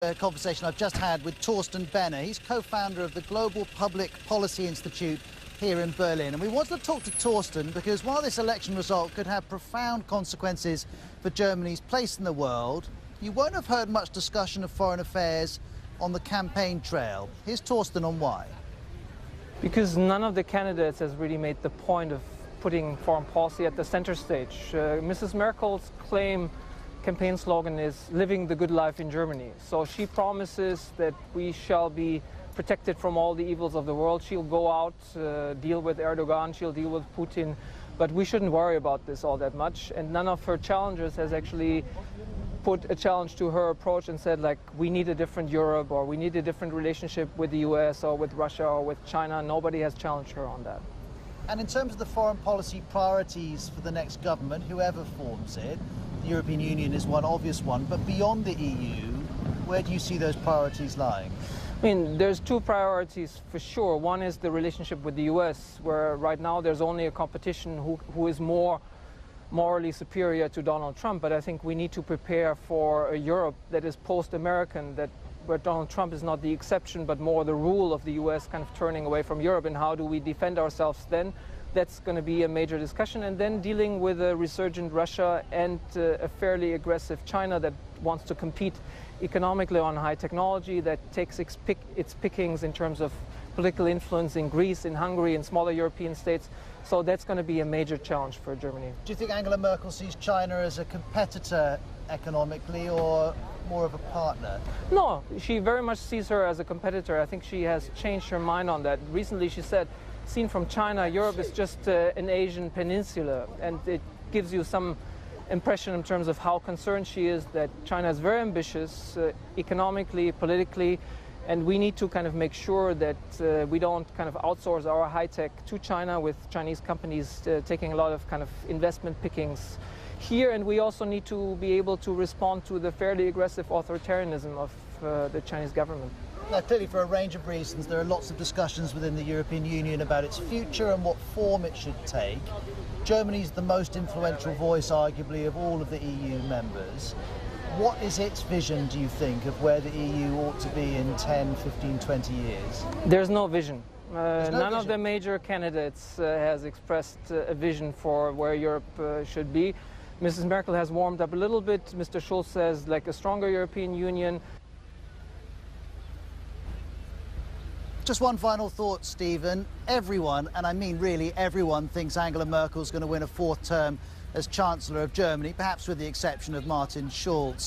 A conversation I've just had with Thorsten Benner. He's co-founder of the Global Public Policy Institute here in Berlin. And we wanted to talk to Thorsten because while this election result could have profound consequences for Germany's place in the world, you won't have heard much discussion of foreign affairs on the campaign trail. Here's Thorsten on why. Because none of the candidates has really made the point of putting foreign policy at the center stage. Mrs. Merkel's campaign slogan is living the good life in Germany. So she promises that we shall be protected from all the evils of the world. She'll go out, deal with Erdogan, she'll deal with Putin, but we shouldn't worry about this all that much. And none of her challengers has actually put a challenge to her approach and said, like, we need a different Europe, or we need a different relationship with the US or with Russia or with China. Nobody has challenged her on that. And in terms of the foreign policy priorities for the next government, whoever forms it, the European Union is one obvious one, but beyond the EU, where do you see those priorities lying? I mean, there's two priorities for sure. One is the relationship with the US, where right now there's only a competition who is more morally superior to Donald Trump. But I think we need to prepare for a Europe that is post-American, where Donald Trump is not the exception, but more the rule of the US kind of turning away from Europe. And how do we defend ourselves then? That's going to be a major discussion. And then dealing with a resurgent Russia and a fairly aggressive China that wants to compete economically on high technology, that takes its pickings in terms of political influence in Greece, in Hungary, in smaller European states. So that's going to be a major challenge for Germany. Do you think Angela Merkel sees China as a competitor economically or more of a partner? No, she very much sees her as a competitor. I think she has changed her mind on that. Recently she said, seen from China, Europe is just an Asian peninsula, and it gives you some impression in terms of how concerned she is that China is very ambitious economically, politically, and we need to kind of make sure that we don't kind of outsource our high tech to China, with Chinese companies taking a lot of kind of investment pickings here. And we also need to be able to respond to the fairly aggressive authoritarianism of the Chinese government. Now, clearly, for a range of reasons, there are lots of discussions within the European Union about its future and what form it should take. Germany's the most influential voice, arguably, of all of the EU members. What is its vision, do you think, of where the EU ought to be in 10, 15, 20 years? There's no vision. None of the vision. major candidates has expressed a vision for where Europe should be. Mrs. Merkel has warmed up a little bit. Mr. Schulz says, like, a stronger European Union. Just one final thought, Stephen. Everyone, and I mean really everyone, thinks Angela Merkel's going to win a fourth term as Chancellor of Germany, perhaps with the exception of Martin Schulz.